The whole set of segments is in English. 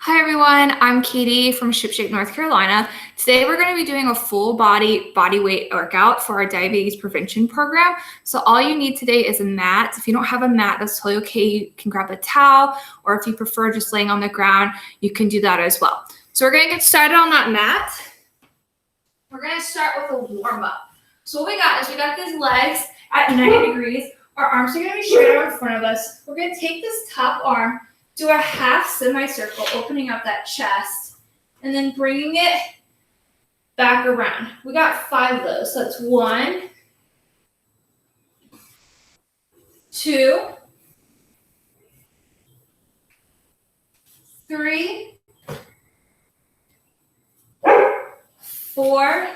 Hi everyone, I'm Katie from Shipshape, North Carolina. Today we're going to be doing a full body weight workout for our diabetes prevention program. So all you need today is a mat. If you don't have a mat, that's totally okay. You can grab a towel, or if you prefer just laying on the ground, you can do that as well. So we're going to get started on that mat. We're going to start with a warm up. So what we got is we got these legs at 90 degrees. Our arms are going to be straight out in front of us. We're going to take this top arm, do a half semicircle, opening up that chest, and then bringing it back around. We got 5 of those. So that's 1, 2, 3, 4,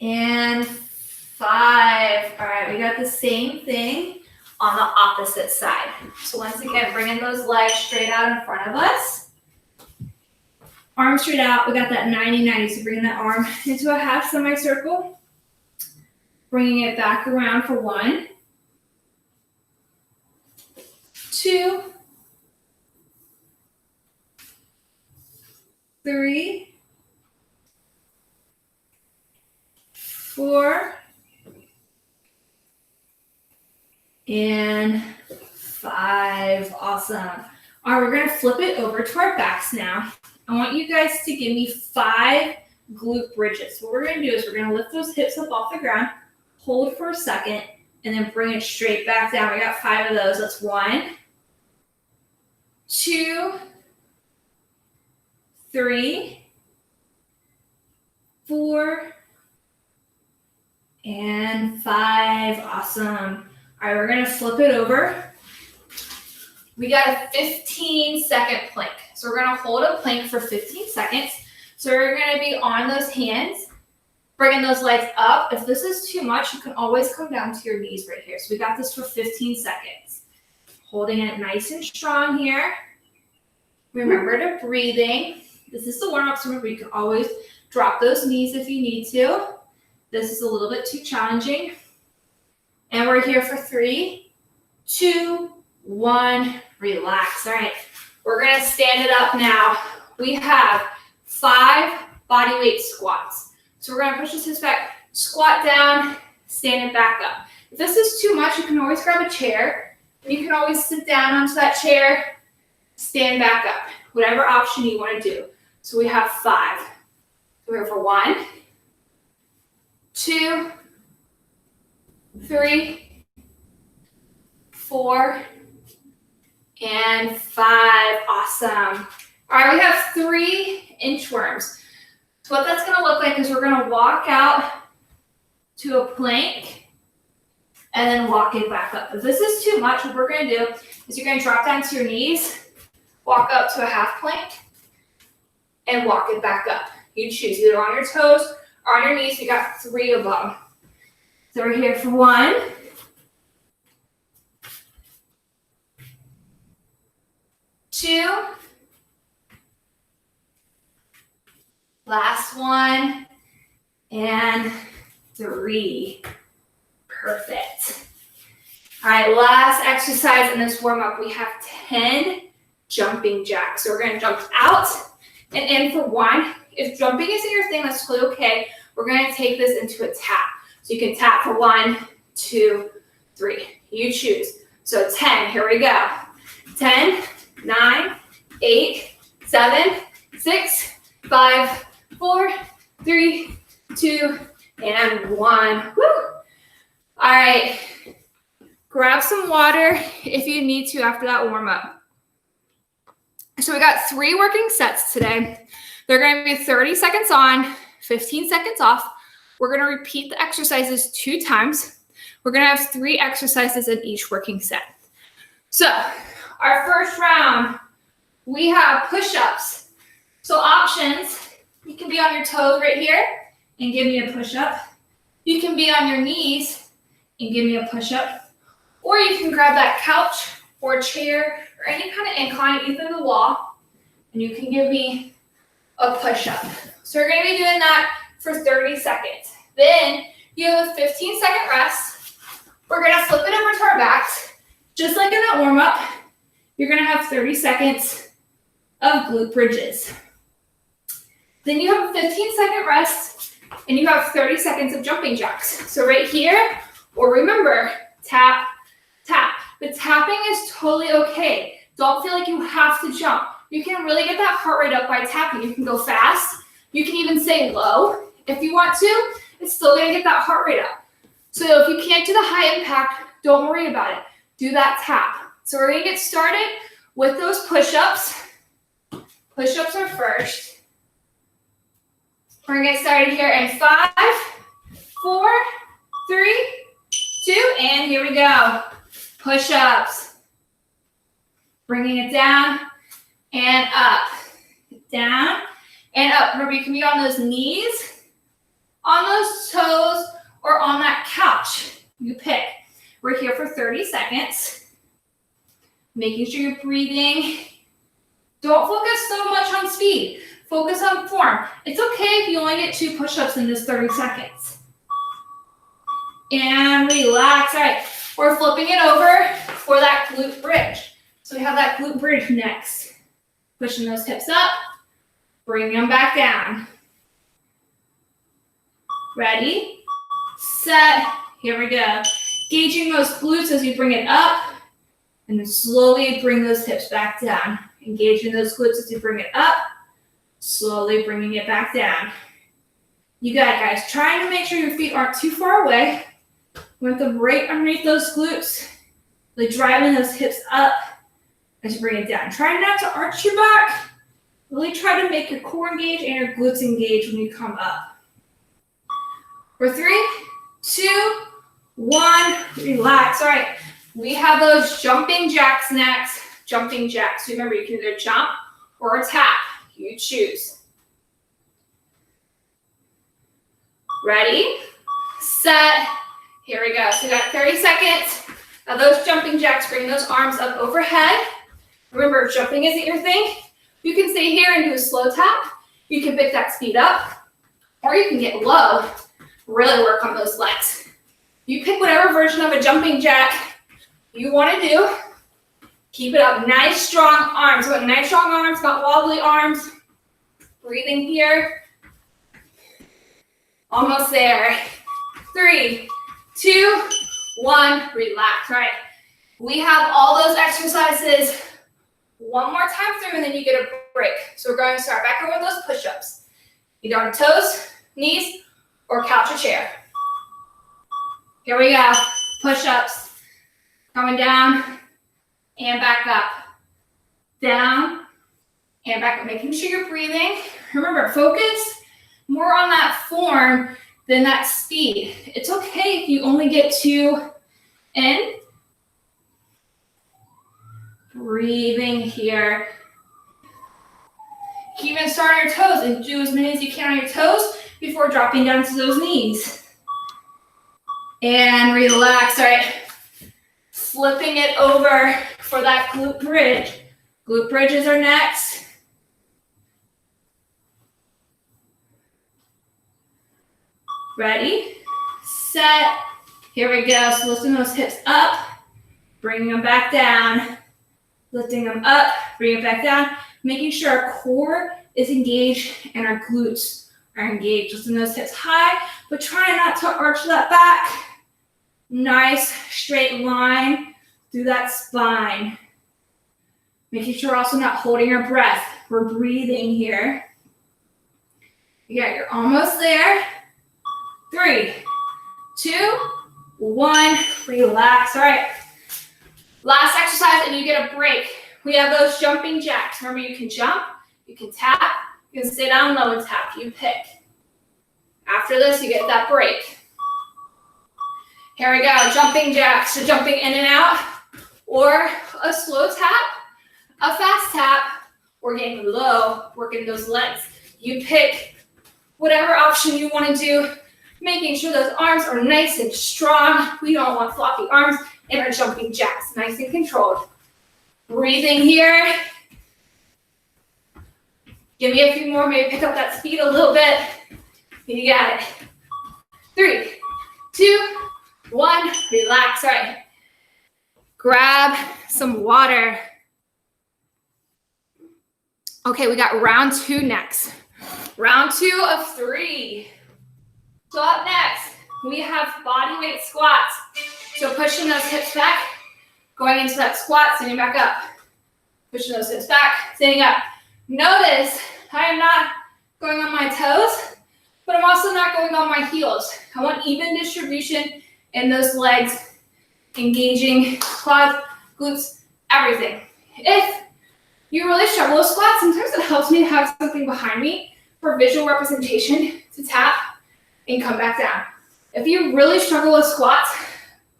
and 5. All right, we got the same thing on the opposite side. So once again, bringing those legs straight out in front of us. Arms straight out. We got that 90-90. So bringing that arm into a half semicircle. Bringing it back around for 1, 2, 3, 4, and 5. Awesome. All right, we're going to flip it over to our backs now. I want you guys to give me 5 glute bridges. What we're going to do is we're going to lift those hips up off the ground, hold for a second, and then bring it straight back down. We got 5 of those. That's 1, 2, 3, 4, and 5. Awesome. All right, we're going to flip it over. We got a 15-second plank. So we're going to hold a plank for 15 seconds. So we're going to be on those hands, bringing those legs up. If this is too much, you can always come down to your knees right here. So we got this for 15 seconds. Holding it nice and strong here. Remember to breathing. This is the warm-up, so remember you can always drop those knees if you need to. This is a little bit too challenging. And we're here for 3, 2, 1, relax. All right, we're gonna stand it up now. We have 5 body weight squats. So we're gonna push the hips back, squat down, stand it back up. If this is too much, you can always grab a chair. And you can always sit down onto that chair, stand back up, whatever option you wanna do. So we have 5. We're here for 1, 2, 3, 4, and 5. Awesome. All right, we have 3 inchworms. So what that's going to look like is we're going to walk out to a plank and then walk it back up. If this is too much, what we're going to do is you're going to drop down to your knees, walk up to a half plank, and walk it back up. You choose either on your toes or on your knees. We got 3 of them. So we're here for 1, 2, last one, and 3. Perfect. All right, last exercise in this warm-up, we have 10 jumping jacks. So we're going to jump out and in for 1. If jumping isn't your thing, that's totally okay. We're going to take this into a tap. So you can tap for 1, 2, 3. You choose. So 10, here we go. 10, 9, 8, 7, 6, 5, 4, 3, 2, and 1. Woo! All right. Grab some water if you need to after that warm up. So we got 3 working sets today. They're going to be 30 seconds on, 15 seconds off. We're going to repeat the exercises 2 times. We're going to have 3 exercises in each working set. So our first round, we have push-ups. So options, you can be on your toes right here and give me a push-up. You can be on your knees and give me a push-up. Or you can grab that couch or chair or any kind of incline, either the wall, and you can give me a push-up. So we're going to be doing that for 30 seconds. Then you have a 15-second rest. We're going to flip it over to our backs, just like in that warm-up. you're gonna have 30 seconds of glute bridges. Then you have a 15-second rest, and you have 30 seconds of jumping jacks. So right here, or remember, tap, tap. The tapping is totally okay. Don't feel like you have to jump. You can really get that heart rate up by tapping. You can go fast. You can even say low if you want to. It's still gonna get that heart rate up. So if you can't do the high impact, don't worry about it. Do that tap. So we're gonna get started with those push-ups. Push-ups are first. We're gonna get started here in 5, 4, 3, 2, and here we go. Push-ups. Bringing it down and up. Down and up. Remember, you can be on those knees, on those toes, or on that couch. You pick. We're here for 30 seconds. Making sure you're breathing. Don't focus so much on speed. Focus on form. It's okay if you only get 2 push-ups in this 30 seconds. And relax. All right, we're flipping it over for that glute bridge. So we have that glute bridge next. Pushing those hips up, bringing them back down. Ready, set, here we go. Engaging those glutes as you bring it up, and then slowly bring those hips back down. Engaging those glutes as you bring it up, slowly bringing it back down. You got it, guys. Trying to make sure your feet aren't too far away. We want them right underneath those glutes. Like driving those hips up as you bring it down. Try not to arch your back. Really try to make your core engage and your glutes engage when you come up. For 3, 2, 1, relax. All right, we have those jumping jacks next. Jumping jacks. Remember, you can either jump or tap. You choose. Ready, set, here we go. So we got 30 seconds of those jumping jacks. Bring those arms up overhead. Remember, jumping isn't your thing. You can stay here and do a slow tap. You can pick that speed up, or you can get low. Really work on those legs. You pick whatever version of a jumping jack you want to do. Keep it up. Nice, strong arms. So nice, strong arms, not wobbly arms. Breathing here. Almost there. 3, 2, 1. Relax. All right. We have all those exercises one more time through, and then you get a break. So we're going to start back over with those push-ups. Either on toes, knees, or couch or chair. Here we go. Push-ups. Coming down and back up. Down and back up. Making sure you're breathing. Remember, focus more on that form than that speed. It's okay if you only get 2 in. Breathing here. Keep even start on your toes and do as many as you can on your toes before dropping down to those knees. And relax. All right. Flipping it over for that glute bridge. Glute bridges are next. Ready, set, here we go. So lifting those hips up, bringing them back down, lifting them up, bringing it back down, making sure our core is engaged and our glutes are engaged. Lifting those hips high, but try not to arch that back. Nice straight line through that spine. Making sure we're also not holding our breath. We're breathing here. Yeah, you're almost there. 3, 2, 1, relax. All right, last exercise and you get a break. We have those jumping jacks. Remember, you can jump, you can tap, you can stay down low and tap, you pick. After this, you get that break. Here we go, jumping jacks. So jumping in and out, or a slow tap, a fast tap, or getting low, working those legs. You pick whatever option you want to do. Making sure those arms are nice and strong. We don't want floppy arms in our jumping jacks. Nice and controlled. Breathing here. Give me a few more. Maybe pick up that speed a little bit. You got it. 3, 2, 1. Relax. All right. Grab some water. Okay, we got round 2 next. Round 2 of 3. So up next, we have body weight squats. So pushing those hips back, going into that squat, standing back up. Pushing those hips back, standing up. Notice I am not going on my toes, but I'm also not going on my heels. I want even distribution in those legs, engaging quads, glutes, everything. If you really struggle with squats, sometimes it helps me to have something behind me for visual representation to tap and come back down. If you really struggle with squats,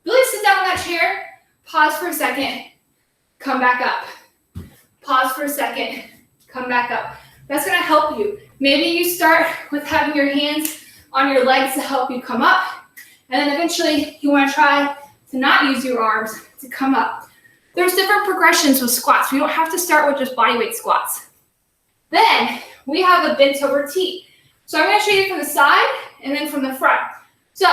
really sit down in that chair, pause for a second, come back up. Pause for a second, come back up. That's gonna help you. Maybe you start with having your hands on your legs to help you come up, and then eventually you wanna try to not use your arms to come up. There's different progressions with squats. We don't have to start with just body weight squats. Then we have a bent over T. So I'm gonna show you from the side and then from the front. So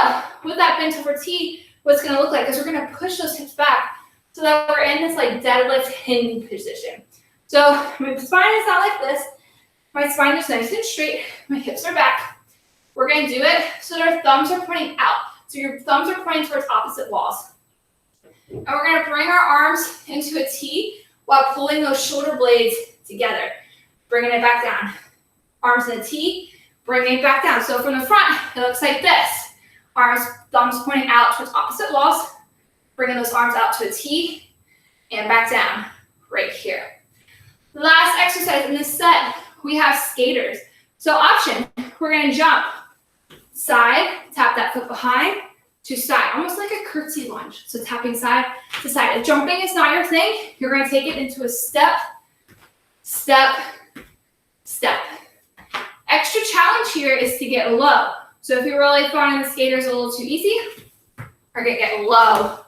with that bent over T, what's gonna look like is we're gonna push those hips back so that we're in this like deadlift hinge position. So my spine is not like this. My spine is nice and straight. My hips are back. We're gonna do it so that our thumbs are pointing out. So your thumbs are pointing towards opposite walls. And we're gonna bring our arms into a T while pulling those shoulder blades together. Bringing it back down. Arms in a T, bringing it back down. So from the front, it looks like this. Arms, thumbs pointing out towards opposite walls. Bringing those arms out to a T and back down right here. Last exercise in this set, we have skaters. So option, we're gonna jump side, tap that foot behind, to side, almost like a curtsy lunge. So tapping side to side. If jumping is not your thing, you're gonna take it into a step, step, step. Extra challenge here is to get low. So if you're really finding the skaters a little too easy, we're gonna get low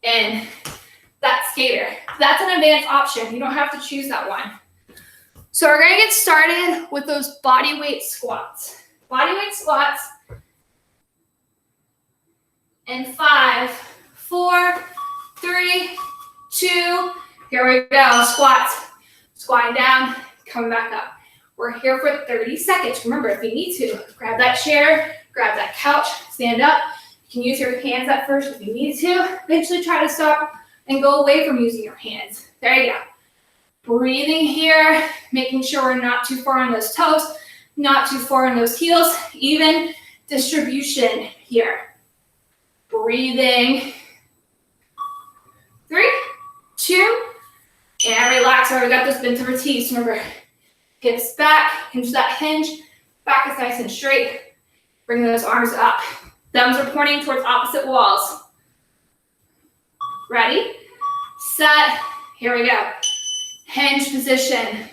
in that skater. That's an advanced option. You don't have to choose that one. So we're gonna get started with those body weight squats. Body weight squats in 5, 4, 3, 2, here we go, squats. Squatting down, coming back up. We're here for 30 seconds. Remember, if you need to, grab that chair, grab that couch, stand up. You can use your hands at first if you need to. Eventually try to stop and go away from using your hands. There you go. Breathing here, making sure we're not too far on those toes, not too far on those heels, even distribution here. Breathing. 3, 2, and relax. All right, we got those bent over T's. Remember, hips back, hinge that hinge. Back is nice and straight. Bring those arms up. Thumbs are pointing towards opposite walls. Ready, set, here we go. Hinge position.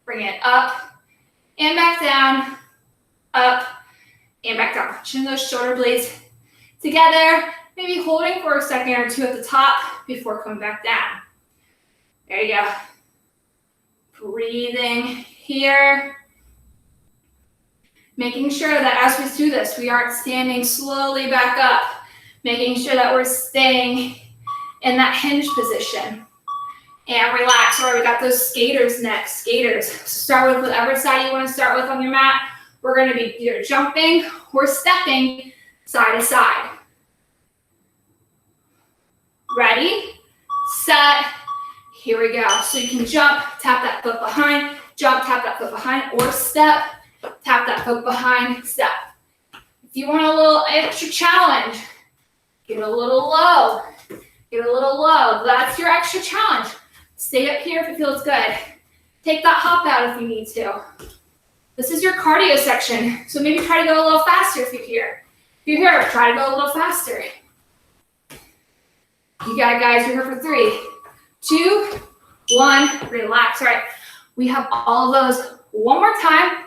Bring it up and back down, up and back down. Pushing those shoulder blades together, maybe holding for a second or two at the top before coming back down. There you go. Breathing here. Making sure that as we do this, we aren't standing slowly back up. Making sure that we're staying in that hinge position. And relax. All right, we got those skaters next. Skaters. Start with whatever side you want to start with on your mat. We're going to be either jumping or stepping side to side. Ready, set, here we go. So you can jump, tap that foot behind, jump, tap that foot behind, or step, tap that foot behind, step. If you want a little extra challenge, get a little low, get a little low. That's your extra challenge. Stay up here if it feels good. Take that hop out if you need to. This is your cardio section, so maybe try to go a little faster if you're here. If you're here, try to go a little faster. You got it, guys. You're here for 3, 2, 1. Relax. All right. We have all of those one more time.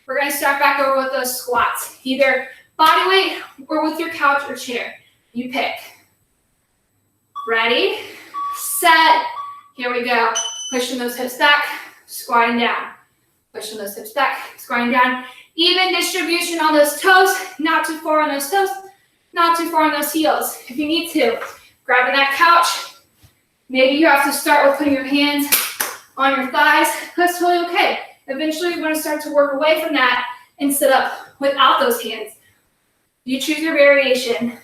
We're going to start back over with those squats, either body weight or with your couch or chair. You pick. Ready, set. Here we go. Pushing those hips back, squatting down. Pushing those hips back, squatting down. Even distribution on those toes, not too far on those toes, not too far on those heels. If you need to, grabbing that couch. Maybe you have to start with putting your hands on your thighs, that's totally okay. Eventually, you're going to start to work away from that and sit up without those hands. You choose your variation.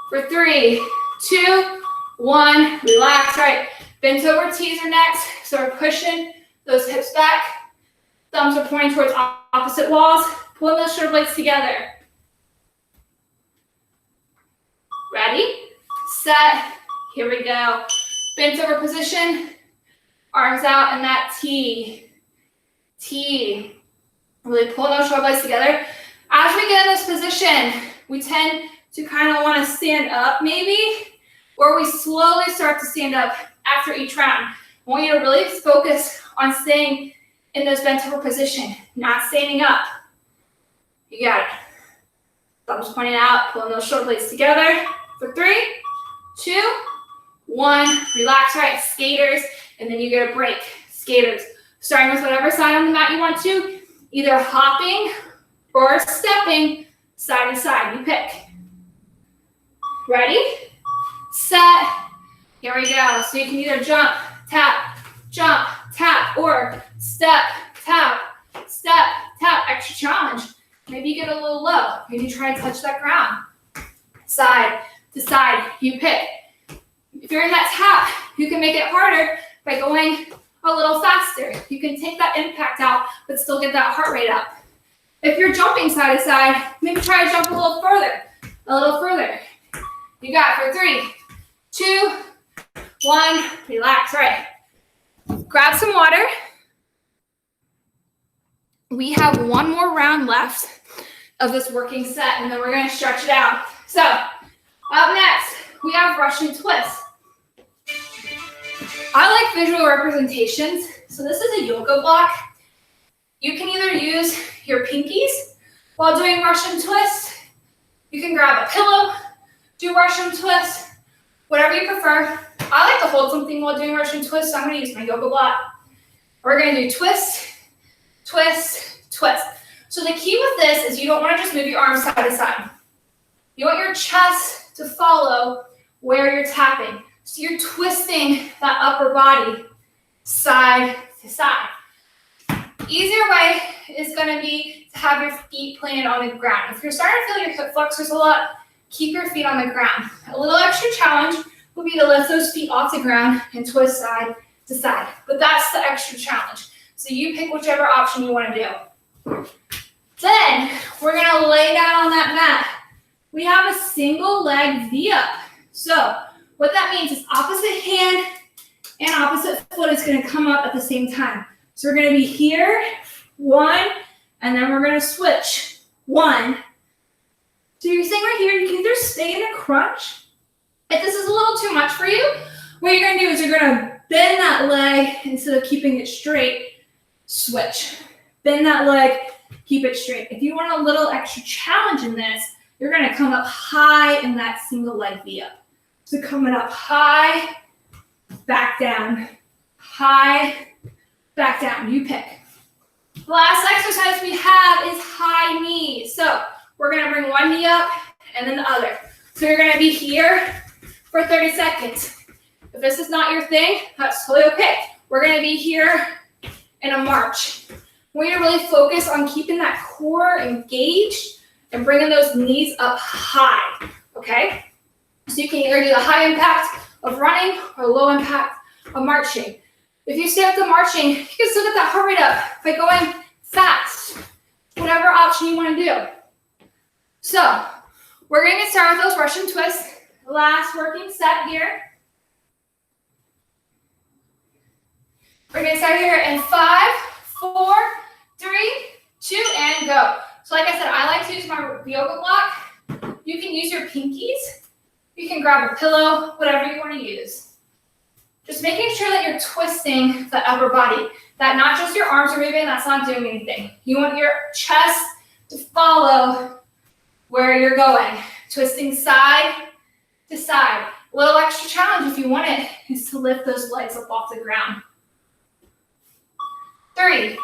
For 3, 2, 1, relax, right? Bent over tees or necks, so we're pushing those hips back. Thumbs are pointing towards opposite walls. Pulling those shoulder blades together. Ready, set, here we go. Bent over position, arms out in that T. T. Really pull those shoulder blades together. As we get in this position, we tend to kind of want to stand up maybe, or we slowly start to stand up after each round. I want you to really focus on staying in this bent over position, not standing up. You got it. Thumbs pointing out, pulling those shoulder blades together. For 3, 2, 1, relax, right, skaters, and then you get a break, skaters. Starting with whatever side on the mat you want to, either hopping or stepping side to side, you pick. Ready, set, here we go. So you can either jump, tap, or step, tap, extra challenge. Maybe you get a little low, maybe try to touch that ground. Side to side, you pick. If you're in that tap, you can make it harder by going a little faster. You can take that impact out, but still get that heart rate up. If you're jumping side to side, maybe try to jump a little further. You got it for 3, 2, 1, relax, all right. Grab some water. We have one more round left of this working set, and then we're gonna stretch it out. So, up next, we have Russian twist. I like visual representations, so this is a yoga block. You can either use your pinkies while doing Russian twist. You can grab a pillow, do Russian twist, whatever you prefer. I like to hold something while doing Russian twist, so I'm gonna use my yoga block. We're gonna do twist, twist, twist. So the key with this is you don't wanna just move your arms side to side. You want your chest to follow where you're tapping. So you're twisting that upper body side to side. Easier way is gonna be to have your feet planted on the ground. If you're starting to feel your hip flexors a lot, keep your feet on the ground. A little extra challenge would be to lift those feet off the ground and twist side to side. But that's the extra challenge. So you pick whichever option you wanna do. Then we're gonna lay down on that mat. We have a single leg V-up. So what that means is opposite hand and opposite foot is gonna come up at the same time. So we're gonna be here, 1, and then we're gonna switch, 1. So you're staying right here, you can either stay in a crunch. If this is a little too much for you, what you're gonna do is you're gonna bend that leg instead of keeping it straight, switch. Bend that leg, keep it straight. If you want a little extra challenge in this, you're gonna come up high in that single leg V-up. So coming up high, back down, high, back down, you pick. The last exercise we have is high knees. So we're gonna bring one knee up and then the other. So you're gonna be here for 30 seconds. If this is not your thing, that's totally okay. We're gonna be here in a march. We're gonna really focus on keeping that core engaged and bringing those knees up high, okay? So you can either do the high impact of running or low impact of marching. If you stay with the marching, you can still get that heart rate up by going fast, whatever option you want to do. So we're going to start with those Russian twists. Last working set here. We're going to start here in 5, 4, 3, 2, and go. So like I said, I like to use my yoga block. You can use your pinkies. You can grab a pillow, whatever you want to use. Just making sure that you're twisting the upper body, that not just your arms are moving, that's not doing anything. You want your chest to follow where you're going, twisting side to side. A little extra challenge if you want it is to lift those legs up off the ground. 3,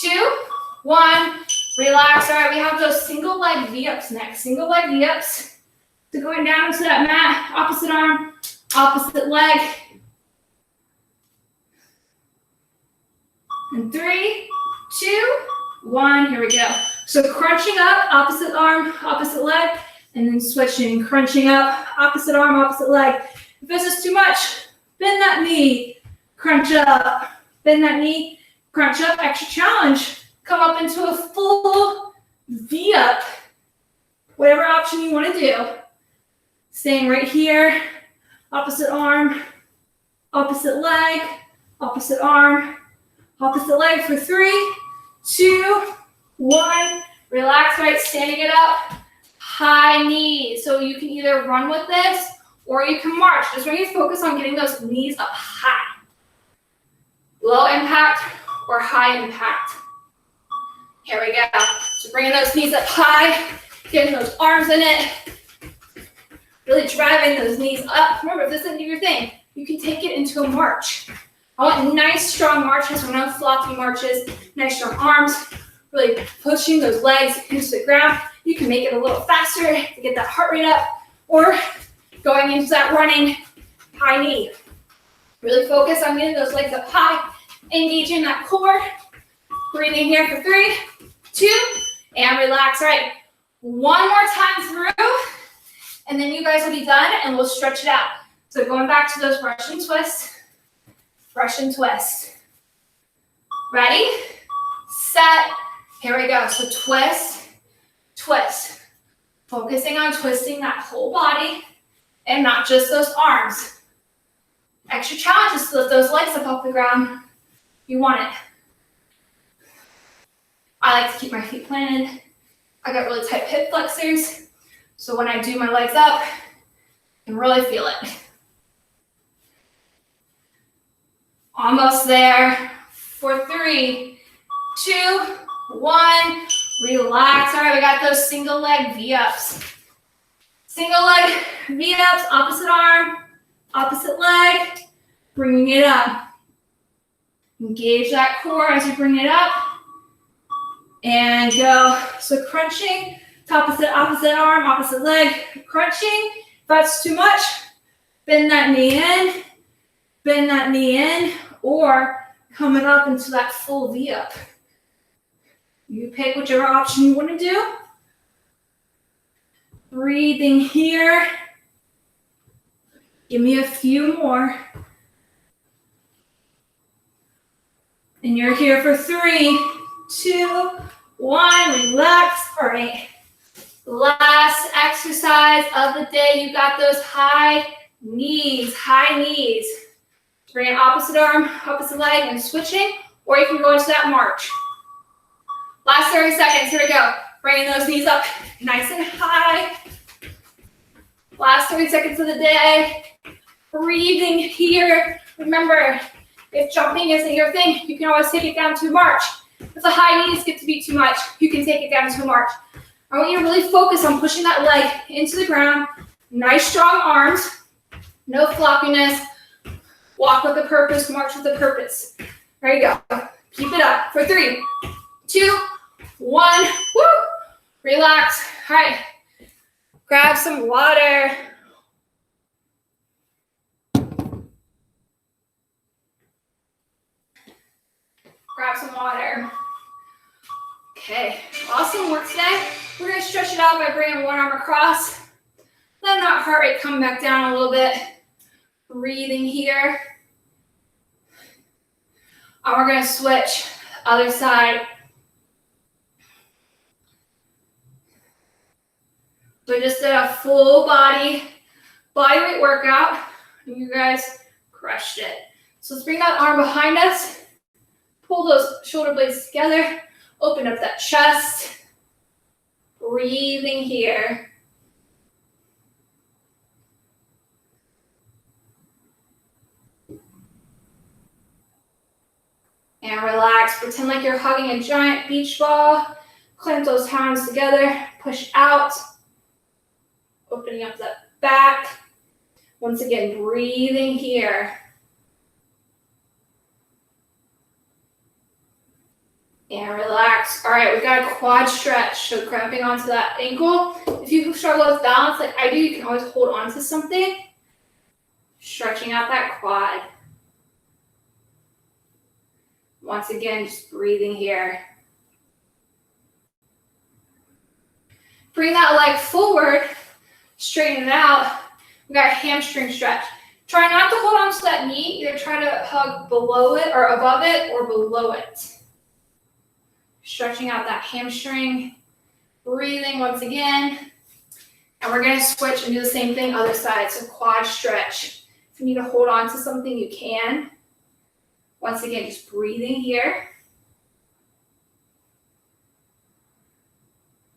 2, 1, relax. All right, we have those single leg V-ups next. Single leg V-ups. So going down to that mat, opposite arm, opposite leg. And 3, 2, 1. Here we go. So crunching up, opposite arm, opposite leg, and then switching, crunching up, opposite arm, opposite leg. If this is too much, bend that knee, crunch up, bend that knee, crunch up, extra challenge. Come up into a full V up, whatever option you want to do. Staying right here, opposite arm, opposite leg, opposite arm, opposite leg for 3, 2, 1. Relax, right, standing it up. High knees. So you can either run with this or you can march. Just really focus on getting those knees up high. Low impact or high impact. Here we go. So bringing those knees up high, getting those arms in it. Really driving those knees up. Remember, if this isn't your thing, you can take it into a march. I want nice, strong marches, no floppy marches, nice, strong arms, really pushing those legs into the ground. You can make it a little faster to get that heart rate up, or going into that running high knee. Really focus on getting those legs up high, engaging that core. Breathing here for 3, 2, and relax. All right, one more time through, and then you guys will be done, and we'll stretch it out. So going back to those Russian twists. Russian twist. Ready? Set. Here we go. So twist, twist. Focusing on twisting that whole body and not just those arms. Extra challenge is to lift those legs up off the ground. You want it. I like to keep my feet planted. I got really tight hip flexors. So when I do my legs up, I can really feel it. Almost there for 3, 2, 1. Relax. All right, we got those single leg V-ups. Single leg V-ups, opposite arm, opposite leg, bringing it up. Engage that core as you bring it up. And go. So crunching, opposite arm, opposite leg, crunching. If that's too much, bend that knee in, bend that knee in, or coming up into that full V up. You pick whichever option you want to do. Breathing here. Give me a few more. And you're here for 3, 2, 1. Relax. All right. Last exercise of the day. You got those high knees. High knees. Bring it opposite arm, opposite leg, and switching, or you can go into that march. Last 30 seconds, here we go. Bringing those knees up nice and high. Last 30 seconds of the day. Breathing here. Remember, if jumping isn't your thing, you can always take it down to a march. If the high knees get to be too much, you can take it down to a march. I want you to really focus on pushing that leg into the ground. Nice, strong arms. No floppiness. Walk with a purpose, march with a purpose. There you go. Keep it up for 3, 2, 1. Woo! Relax. All right. Grab some water. Grab some water. Okay. Awesome work today. We're going to stretch it out by bringing one arm across. Let that heart rate come back down a little bit. Breathing here. And we're going to switch other side. So we just did a full body weight workout. And you guys crushed it. So let's bring that arm behind us. Pull those shoulder blades together. Open up that chest. Breathing here. And relax. Pretend like you're hugging a giant beach ball. Clamp those hands together. Push out. Opening up that back. Once again, breathing here. And relax. All right, we've got a quad stretch. So cramping onto that ankle. If you struggle with balance like I do, you can always hold on to something. Stretching out that quad. Once again, just breathing here. Bring that leg forward, straighten it out. We got a hamstring stretch. Try not to hold on to that knee. Either try to hug below it or above it or below it. Stretching out that hamstring. Breathing once again. And we're going to switch and do the same thing other side. So quad stretch. If you need to hold on to something, you can. Once again, just breathing here.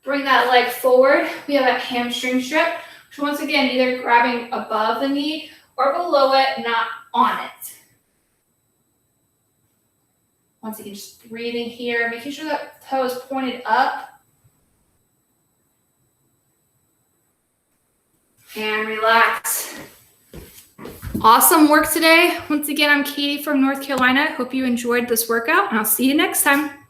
Bring that leg forward. We have a hamstring stretch. So once again, either grabbing above the knee or below it, not on it. Once again, just breathing here, making sure that toe is pointed up. And relax. Awesome work today. Once again, I'm Katie from North Carolina. Hope you enjoyed this workout, and I'll see you next time.